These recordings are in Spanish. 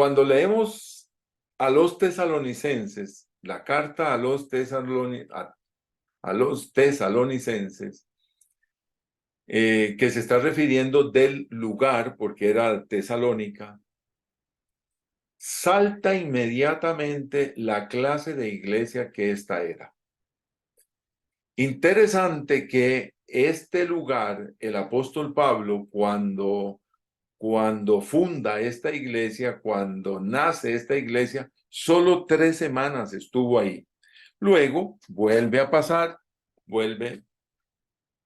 Cuando leemos a los tesalonicenses, la carta a los tesalonicenses, que se está refiriendo del lugar, porque era Tesalónica, salta inmediatamente la clase de iglesia que esta era. Interesante que este lugar, el apóstol Pablo, cuando funda esta iglesia, cuando nace esta iglesia, solo 3 semanas estuvo ahí. Luego vuelve a pasar, vuelve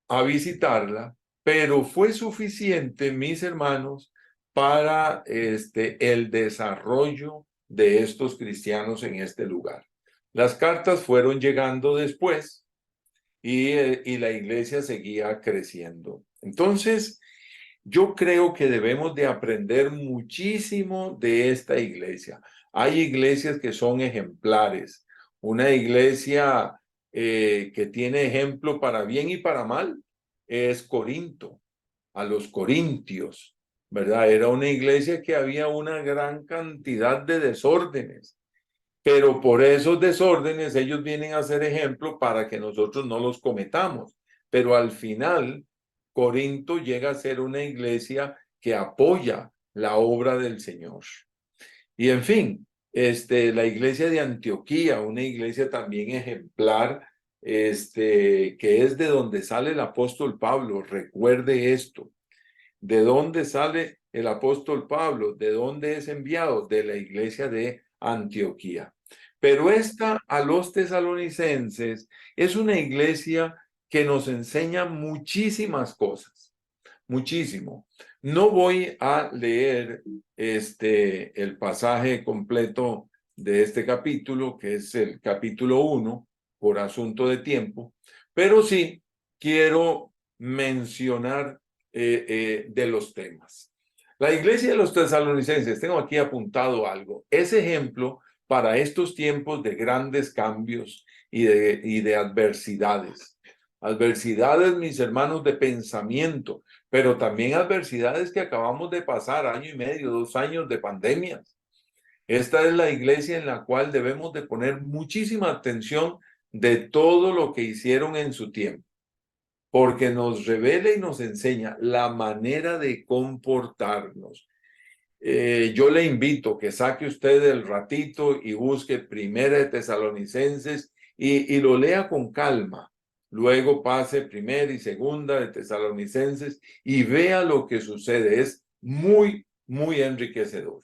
a visitarla, pero fue suficiente, mis hermanos, para el desarrollo de estos cristianos en este lugar. Las cartas fueron llegando después y la iglesia seguía creciendo. Entonces, yo creo que debemos de aprender muchísimo de esta iglesia. Hay iglesias que son ejemplares. Una iglesia que tiene ejemplo para bien y para mal es Corinto, a los corintios, ¿verdad? Era una iglesia que había una gran cantidad de desórdenes, pero por esos desórdenes ellos vienen a ser ejemplo para que nosotros no los cometamos. Pero al final, Corinto llega a ser una iglesia que apoya la obra del Señor. Y en fin, la iglesia de Antioquía, una iglesia también ejemplar, que es de donde sale el apóstol Pablo. Recuerde esto. ¿De dónde sale el apóstol Pablo? ¿De dónde es enviado? De la iglesia de Antioquía. Pero esta a los tesalonicenses es una iglesia que nos enseña muchísimas cosas, muchísimo. No voy a leer el pasaje completo de este capítulo, que es el capítulo 1, por asunto de tiempo, pero sí quiero mencionar de los temas. La iglesia de los tesalonicenses, tengo aquí apuntado algo, es ejemplo para estos tiempos de grandes cambios y de adversidades. Adversidades, mis hermanos, de pensamiento, pero también adversidades que acabamos de pasar, 1 año y medio, 2 años de pandemias. Esta es la iglesia en la cual debemos de poner muchísima atención de todo lo que hicieron en su tiempo, porque nos revela y nos enseña la manera de comportarnos. Yo le invito que saque usted el ratito y busque Primera de Tesalonicenses y lo lea con calma. Luego pase Primera y Segunda de Tesalonicenses y vea lo que sucede. Es muy, muy enriquecedor.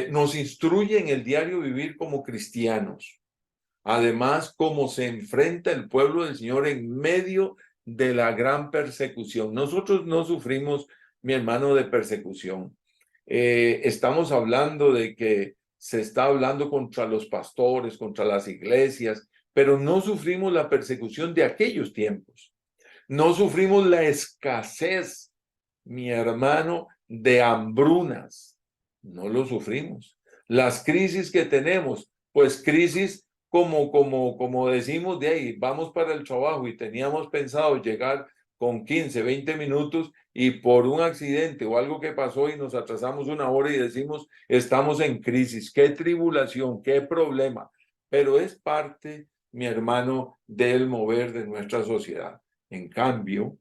Nos instruye en el diario vivir como cristianos. Además, cómo se enfrenta el pueblo del Señor en medio de la gran persecución. Nosotros no sufrimos, mi hermano, de persecución. Estamos hablando de que se está hablando contra los pastores, contra las iglesias, pero no sufrimos la persecución de aquellos tiempos. No sufrimos la escasez, mi hermano, de hambrunas. No lo sufrimos. Las crisis que tenemos, pues crisis como decimos de ahí, vamos para el trabajo y teníamos pensado llegar con 15, 20 minutos y por un accidente o algo que pasó y nos atrasamos 1 hora y decimos, estamos en crisis, qué tribulación, qué problema, pero es parte, mi hermano, del mover de nuestra sociedad. En cambio,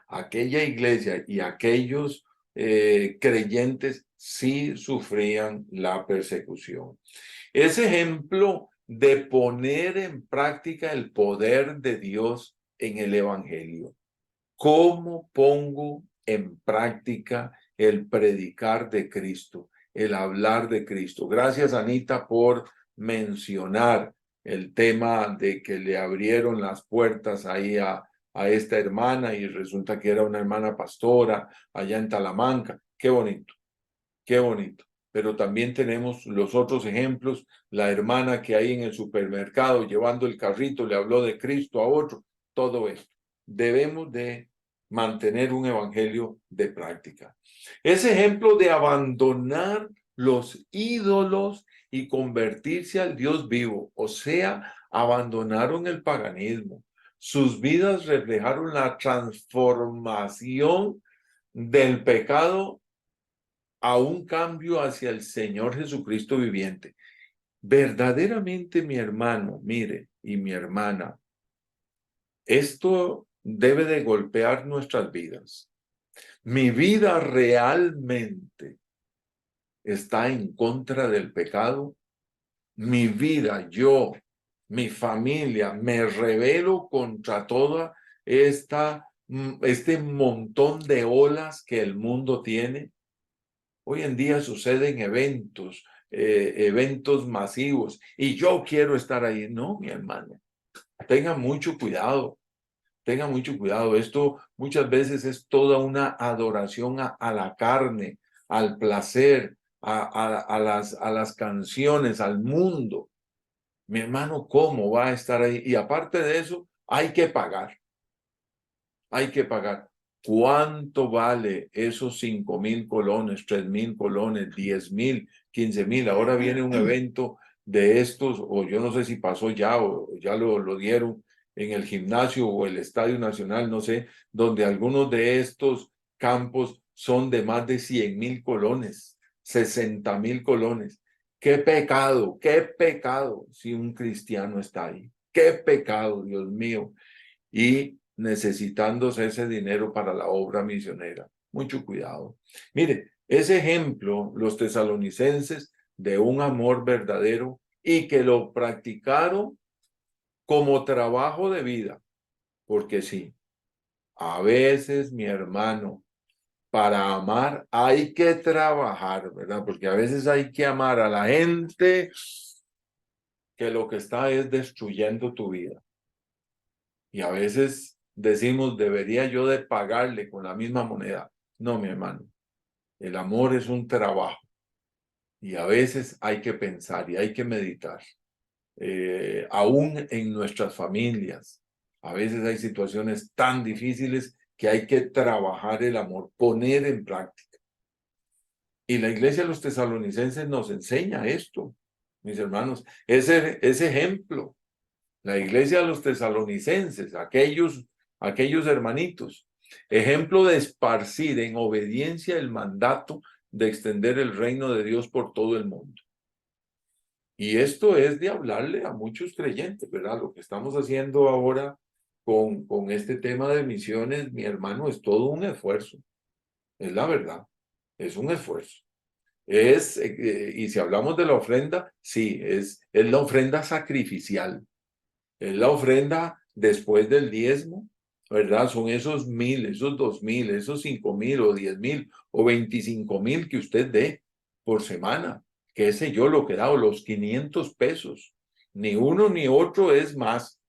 aquella iglesia y aquellos creyentes sí sufrían la persecución. Es ejemplo de poner en práctica el poder de Dios en el Evangelio. ¿Cómo pongo en práctica el predicar de Cristo, el hablar de Cristo? Gracias, Anita, por mencionar el tema de que le abrieron las puertas ahí a esta hermana y resulta que era una hermana pastora allá en Talamanca. Qué bonito, qué bonito. Pero también tenemos los otros ejemplos, la hermana que ahí en el supermercado llevando el carrito le habló de Cristo a otro, todo esto. Debemos de mantener un evangelio de práctica. Es ejemplo de abandonar los ídolos y convertirse al Dios vivo, o sea, abandonaron el paganismo. Sus vidas reflejaron la transformación del pecado a un cambio hacia el Señor Jesucristo viviente. Verdaderamente, mi hermano, mire, y mi hermana, esto debe de golpear nuestras vidas. Mi vida realmente está en contra del pecado. Mi vida, yo, mi familia, me rebelo contra toda este montón de olas que el mundo tiene. Hoy en día suceden eventos masivos, y yo quiero estar ahí. No, mi hermano, tenga mucho cuidado. Tenga mucho cuidado. Esto muchas veces es toda una adoración a la carne, al placer, a las canciones, al mundo. Mi hermano, ¿cómo va a estar ahí? Y aparte de eso, hay que pagar. Hay que pagar. ¿Cuánto vale esos 5,000 colones, 3,000 colones, 10,000, 15,000? Ahora viene un evento de estos, o yo no sé si pasó ya, o ya lo dieron en el gimnasio o el Estadio Nacional, no sé, donde algunos de estos campos son de más de 100,000 colones, 60,000 colones. Qué pecado si un cristiano está ahí. Qué pecado, Dios mío. Y necesitándose ese dinero para la obra misionera. Mucho cuidado. Mire, ese ejemplo, los tesalonicenses, de un amor verdadero y que lo practicaron como trabajo de vida. Porque sí, a veces, mi hermano, para amar hay que trabajar, ¿verdad? Porque a veces hay que amar a la gente que lo que está es destruyendo tu vida. Y a veces decimos, debería yo de pagarle con la misma moneda. No, mi hermano, el amor es un trabajo, y a veces hay que pensar y hay que meditar. Aún en nuestras familias, a veces hay situaciones tan difíciles que hay que trabajar el amor, poner en práctica. Y la iglesia de los tesalonicenses nos enseña esto, mis hermanos, ese ejemplo. La iglesia de los tesalonicenses, aquellos hermanitos, ejemplo de esparcir en obediencia el mandato de extender el reino de Dios por todo el mundo. Y esto es de hablarle a muchos creyentes, ¿verdad? Lo que estamos haciendo ahora con este tema de misiones, mi hermano, es todo un esfuerzo. Es la verdad, es un esfuerzo. Y si hablamos de la ofrenda, sí, es la ofrenda sacrificial. Es la ofrenda después del diezmo, ¿verdad? Son esos 1,000, esos 2,000, esos 5,000 o 10,000 o 25,000 que usted dé por semana. Qué sé yo lo que da, o los 500 pesos. Ni uno ni otro es más.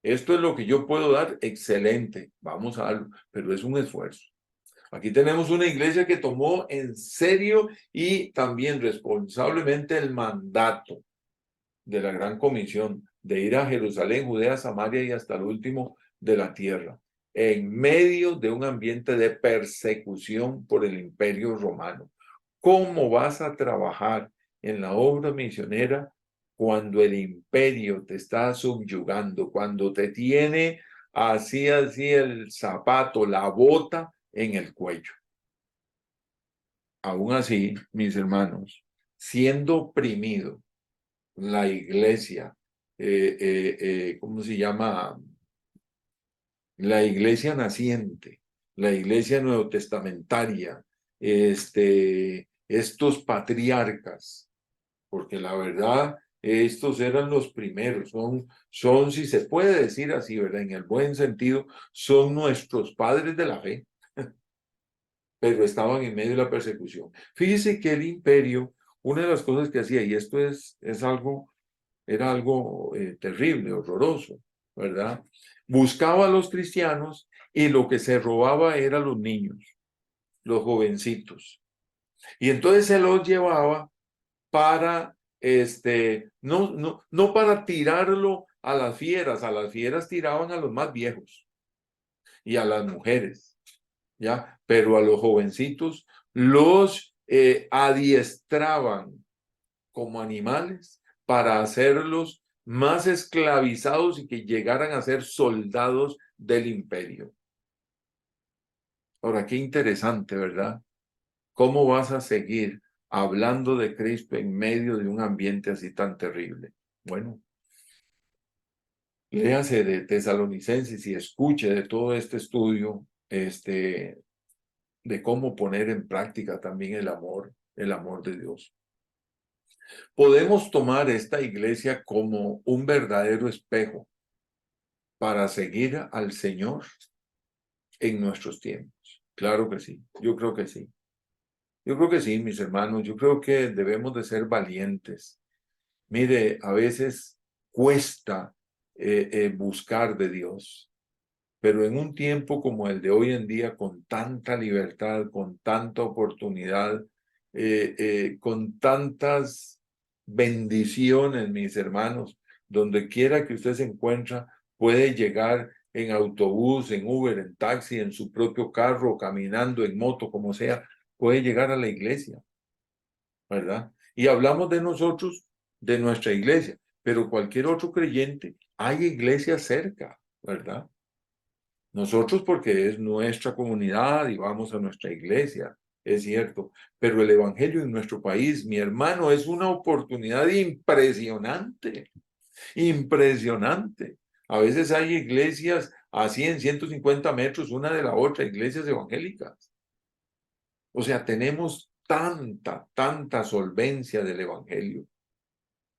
Esto es lo que yo puedo dar, excelente, vamos a darlo, pero es un esfuerzo. Aquí tenemos una iglesia que tomó en serio y también responsablemente el mandato de la gran comisión de ir a Jerusalén, Judea, Samaria y hasta el último de la tierra, en medio de un ambiente de persecución por el imperio romano. ¿Cómo vas a trabajar en la obra misionera cuando el imperio te está subyugando, cuando te tiene así el zapato, la bota en el cuello? Aún así, mis hermanos, siendo oprimido, la iglesia, ¿cómo se llama? La iglesia naciente, la iglesia neotestamentaria, estos patriarcas, porque la verdad, estos eran los primeros, son, si se puede decir así, ¿verdad? En el buen sentido, son nuestros padres de la fe, pero estaban en medio de la persecución. Fíjese que el imperio, una de las cosas que hacía, y esto es algo, era algo terrible, horroroso, ¿verdad? Buscaba a los cristianos y lo que se robaba eran los niños, los jovencitos. Y entonces se los llevaba para, no para tirarlo a las fieras tiraban a los más viejos y a las mujeres, ¿ya? Pero a los jovencitos los adiestraban como animales para hacerlos más esclavizados y que llegaran a ser soldados del imperio. Ahora, qué interesante, ¿verdad? ¿Cómo vas a seguir hablando de Cristo en medio de un ambiente así tan terrible? Bueno, léase de Tesalonicenses y escuche de todo este estudio, de cómo poner en práctica también el amor de Dios. Podemos tomar esta iglesia como un verdadero espejo para seguir al Señor en nuestros tiempos. Claro que sí, yo creo que sí. Yo creo que sí, mis hermanos, yo creo que debemos de ser valientes. Mire, a veces cuesta buscar de Dios, pero en un tiempo como el de hoy en día, con tanta libertad, con tanta oportunidad, con tantas bendiciones, mis hermanos, donde quiera que usted se encuentra, puede llegar en autobús, en Uber, en taxi, en su propio carro, caminando, en moto, como sea, puede llegar a la iglesia, ¿verdad? Y hablamos de nosotros, de nuestra iglesia, pero cualquier otro creyente, hay iglesia cerca, ¿verdad? Nosotros porque es nuestra comunidad y vamos a nuestra iglesia, es cierto, pero el evangelio en nuestro país, mi hermano, es una oportunidad impresionante, impresionante. A veces hay iglesias así en 150 metros una de la otra, iglesias evangélicas. O sea, tenemos tanta solvencia del evangelio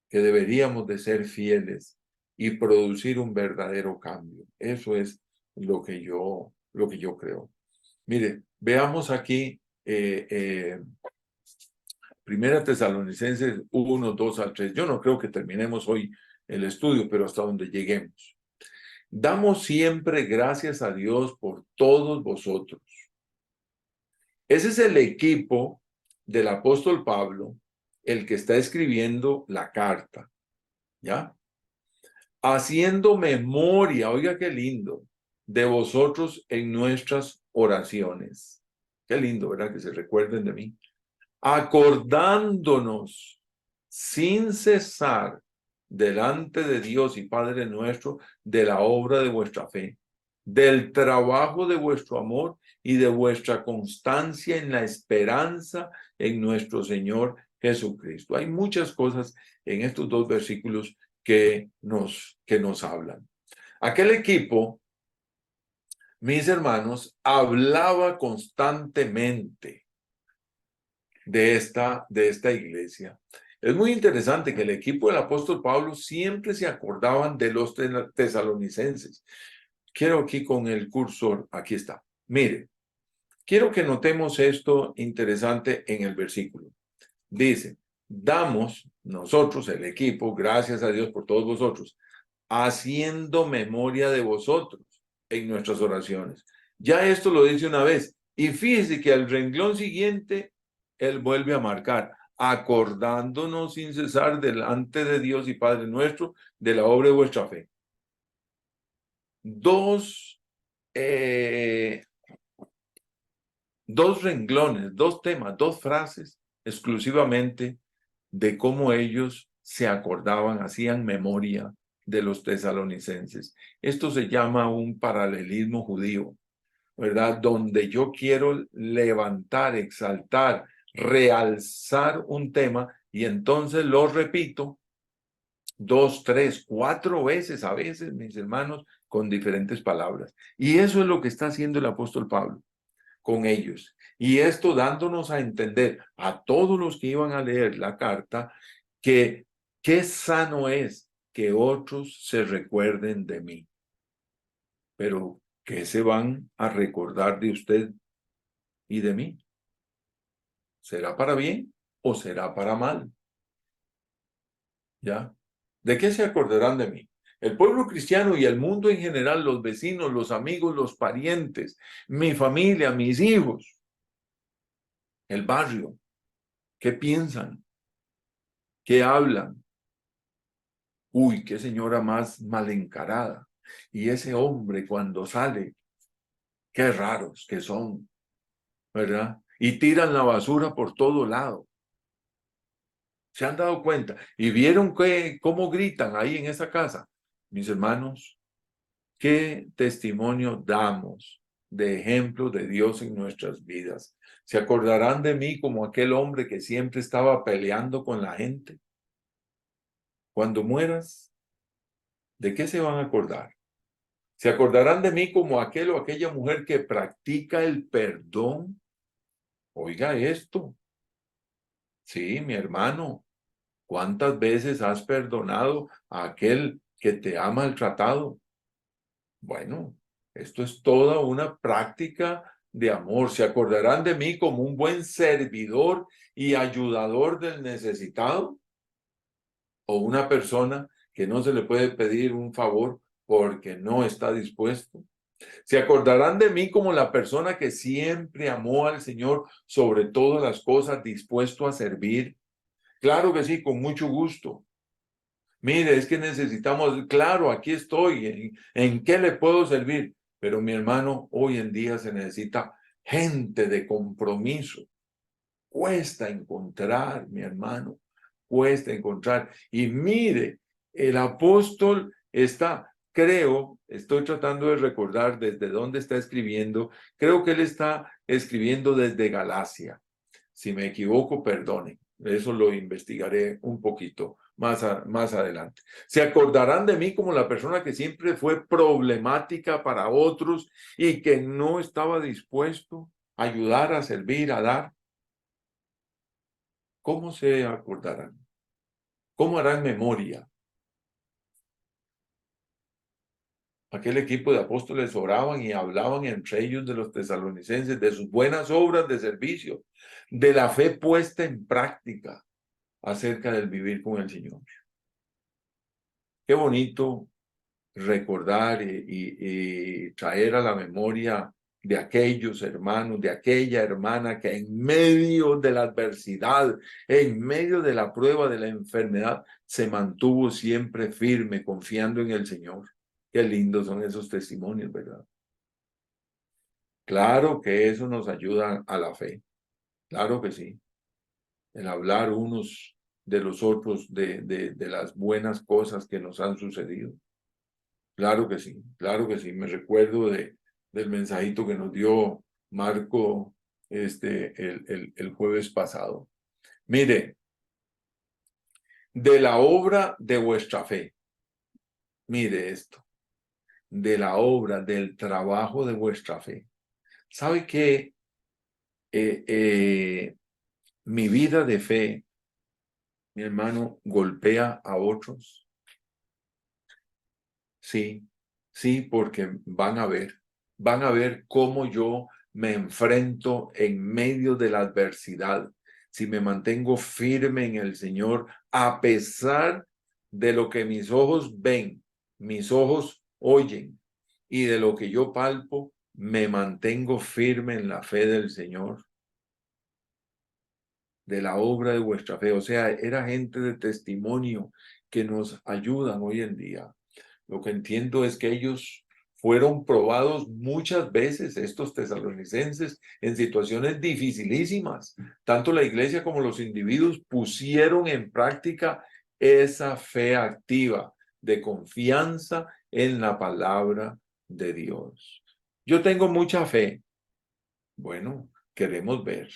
que deberíamos de ser fieles y producir un verdadero cambio. Eso es lo que yo creo. Mire, veamos aquí Primera Tesalonicenses 1, 2 al 3. Yo no creo que terminemos hoy el estudio, pero hasta donde lleguemos. Damos siempre gracias a Dios por todos vosotros. Ese es el equipo del apóstol Pablo, el que está escribiendo la carta, ¿ya? Haciendo memoria, oiga qué lindo, de vosotros en nuestras oraciones. Qué lindo, ¿verdad? Que se recuerden de mí. Acordándonos sin cesar delante de Dios y Padre nuestro de la obra de vuestra fe, del trabajo de vuestro amor y de vuestra constancia en la esperanza en nuestro Señor Jesucristo. Hay muchas cosas en estos dos versículos que nos hablan. Aquel equipo, mis hermanos, hablaba constantemente de esta iglesia. Es muy interesante que el equipo del apóstol Pablo siempre se acordaban de los tesalonicenses. Quiero aquí con el cursor, aquí está. Mire, quiero que notemos esto interesante en el versículo. Dice, damos nosotros, el equipo, gracias a Dios por todos vosotros, haciendo memoria de vosotros en nuestras oraciones. Ya esto lo dice una vez. Y fíjese que al renglón siguiente, él vuelve a marcar, acordándonos sin cesar delante de Dios y Padre nuestro de la obra de vuestra fe. Dos renglones, dos temas, dos frases exclusivamente de cómo ellos se acordaban, hacían memoria de los tesalonicenses. Esto se llama un paralelismo judío, ¿verdad? Donde yo quiero levantar, exaltar, realzar un tema y entonces lo repito 2, 3, 4 veces a veces, mis hermanos, con diferentes palabras. Y eso es lo que está haciendo el apóstol Pablo con ellos. Y esto dándonos a entender a todos los que iban a leer la carta que qué sano es que otros se recuerden de mí. Pero ¿qué se van a recordar de usted y de mí? ¿Será para bien o será para mal? ¿Ya? ¿De qué se acordarán de mí? El pueblo cristiano y el mundo en general, los vecinos, los amigos, los parientes, mi familia, mis hijos, el barrio, ¿qué piensan? ¿Qué hablan? Uy, qué señora más mal encarada. Y ese hombre cuando sale, qué raros que son, ¿verdad? Y tiran la basura por todo lado. ¿Se han dado cuenta? ¿Y vieron cómo gritan ahí en esa casa? Mis hermanos, ¿qué testimonio damos de ejemplo de Dios en nuestras vidas. ¿Se acordarán de mí como aquel hombre que siempre estaba peleando con la gente? Cuando mueras, ¿de qué se van a acordar? ¿Se acordarán de mí como aquel o aquella mujer que practica el perdón? Oiga esto. Sí, mi hermano, ¿cuántas veces has perdonado a aquel que te ha maltratado? Bueno, esto es toda una práctica de amor. ¿Se acordarán de mí como un buen servidor y ayudador del necesitado? ¿O una persona que no se le puede pedir un favor porque no está dispuesto? ¿Se acordarán de mí como la persona que siempre amó al Señor sobre todas las cosas, dispuesto a servir? Claro que sí, con mucho gusto. Mire, es que necesitamos, claro, aquí estoy, ¿en qué le puedo servir? Pero mi hermano, hoy en día se necesita gente de compromiso. Cuesta encontrar, mi hermano, cuesta encontrar. Y mire, el apóstol está, creo, estoy tratando de recordar desde dónde está escribiendo, creo que él está escribiendo desde Galacia. Si me equivoco, perdone. Eso lo investigaré un poquito más adelante. Se acordarán de mí como la persona que siempre fue problemática para otros y que no estaba dispuesto a ayudar, a servir, a dar. ¿Cómo se acordarán? ¿Cómo harán memoria? Aquel equipo de apóstoles oraban y hablaban entre ellos de los tesalonicenses, de sus buenas obras de servicio, de la fe puesta en práctica acerca del vivir con el Señor. Qué bonito recordar y traer a la memoria de aquellos hermanos, de aquella hermana que en medio de la adversidad, en medio de la prueba de la enfermedad, se mantuvo siempre firme, confiando en el Señor. Qué lindos son esos testimonios, ¿verdad? Claro que eso nos ayuda a la fe, claro que sí. El hablar unos de los otros, de las buenas cosas que nos han sucedido. Claro que sí, claro que sí. Me recuerdo del mensajito que nos dio Marco el jueves pasado. Mire, de la obra de vuestra fe, mire esto, de la obra, del trabajo de vuestra fe. ¿Sabe qué? Mi vida de fe, mi hermano, golpea a otros. Sí, sí, porque van a ver cómo yo me enfrento en medio de la adversidad, si me mantengo firme en el Señor, a pesar de lo que mis ojos ven, mis ojos oyen, y de lo que yo palpo, me mantengo firme en la fe del Señor, de la obra de vuestra fe. O sea, era gente de testimonio que nos ayudan hoy en día. Lo que entiendo es que ellos fueron probados muchas veces, estos tesalonicenses, en situaciones dificilísimas. Tanto la iglesia como los individuos pusieron en práctica esa fe activa de confianza en la palabra de Dios. Yo tengo mucha fe. Bueno, queremos ver.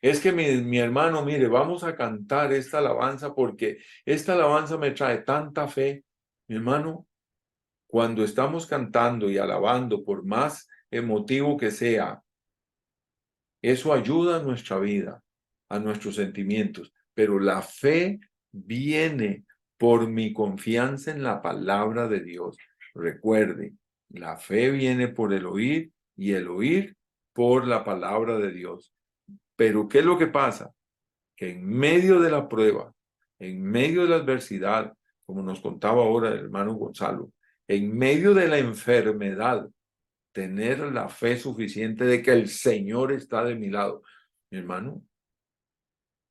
Es que mi hermano, mire, vamos a cantar esta alabanza porque esta alabanza me trae tanta fe. Mi hermano, cuando estamos cantando y alabando, por más emotivo que sea, eso ayuda a nuestra vida, a nuestros sentimientos. Pero la fe viene por mi confianza en la palabra de Dios. Recuerde, la fe viene por el oír y el oír por la palabra de Dios. Pero ¿qué es lo que pasa? Que en medio de la prueba, en medio de la adversidad, como nos contaba ahora el hermano Gonzalo, en medio de la enfermedad, tener la fe suficiente de que el Señor está de mi lado. Mi hermano,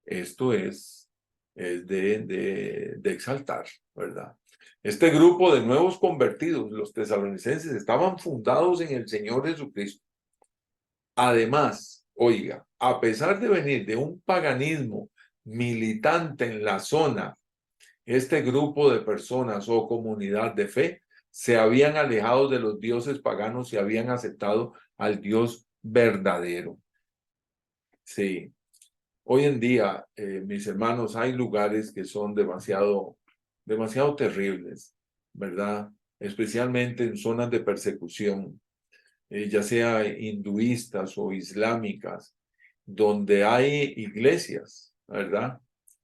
esto es de exaltar, ¿verdad? Este grupo de nuevos convertidos, los tesalonicenses, estaban fundados en el Señor Jesucristo. Además, oiga, a pesar de venir de un paganismo militante en la zona, este grupo de personas o comunidad de fe se habían alejado de los dioses paganos y habían aceptado al Dios verdadero. Sí, hoy en día, mis hermanos, hay lugares que son demasiado terribles, ¿verdad? Especialmente en zonas de persecución, ya sea hinduistas o islámicas, donde hay iglesias, ¿verdad?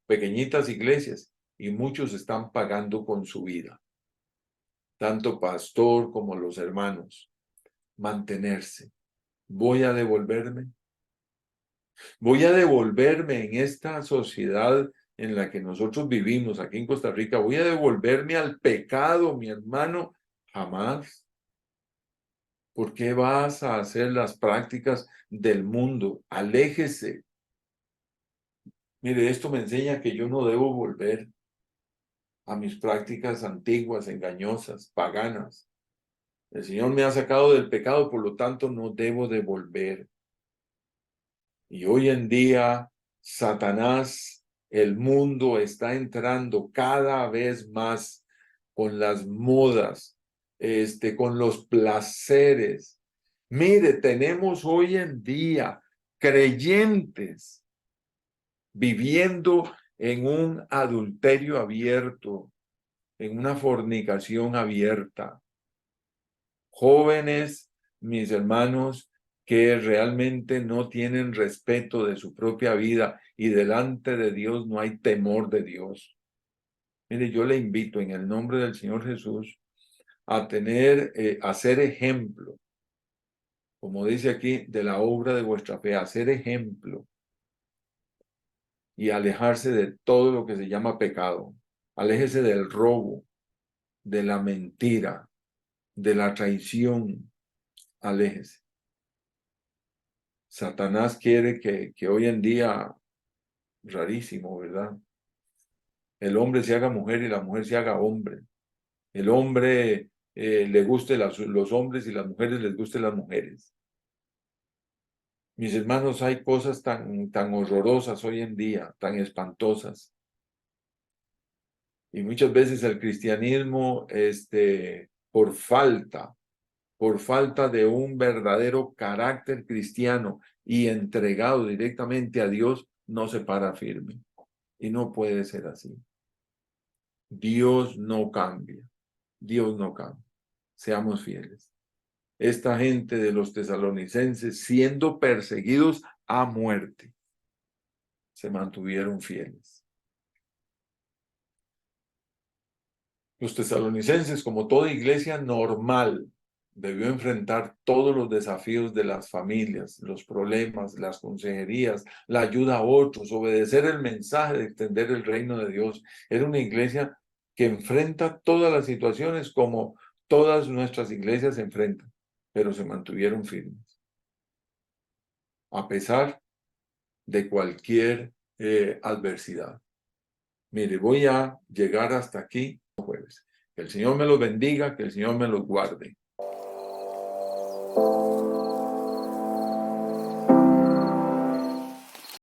Pequeñitas iglesias, y muchos están pagando con su vida, tanto pastor como los hermanos. Mantenerse. Voy a devolverme en esta sociedad en la que nosotros vivimos aquí en Costa Rica, voy a devolverme al pecado, mi hermano, jamás. ¿Por qué vas a hacer las prácticas del mundo? Aléjese. Mire, esto me enseña que yo no debo volver a mis prácticas antiguas, engañosas, paganas. El Señor me ha sacado del pecado, por lo tanto no debo devolver. Y hoy en día, Satanás, el mundo está entrando cada vez más con las modas, con los placeres. Mire, tenemos hoy en día creyentes viviendo en un adulterio abierto, en una fornicación abierta. Jóvenes, mis hermanos, que realmente no tienen respeto de su propia vida y delante de Dios no hay temor de Dios. Mire, yo le invito en el nombre del Señor Jesús a a ser ejemplo, como dice aquí, de la obra de vuestra fe, a ser ejemplo y alejarse de todo lo que se llama pecado. Aléjese del robo, de la mentira, de la traición. Aléjese. Satanás quiere que hoy en día, rarísimo, ¿verdad? El hombre se haga mujer y la mujer se haga hombre. El hombre le guste los hombres y las mujeres les gusten las mujeres. Mis hermanos, hay cosas tan horrorosas hoy en día, tan espantosas. Y muchas veces el cristianismo, por falta de un verdadero carácter cristiano y entregado directamente a Dios, no se para firme. Y no puede ser así. Dios no cambia. Dios no cambia. Seamos fieles. Esta gente de los tesalonicenses, siendo perseguidos a muerte, se mantuvieron fieles. Los tesalonicenses, como toda iglesia normal, debió enfrentar todos los desafíos de las familias, los problemas, las consejerías, la ayuda a otros, obedecer el mensaje de extender el reino de Dios. Era una iglesia que enfrenta todas las situaciones como todas nuestras iglesias se enfrentan, pero se mantuvieron firmes, a pesar de cualquier adversidad. Mire, voy a llegar hasta aquí jueves. Que el Señor me los bendiga, que el Señor me los guarde.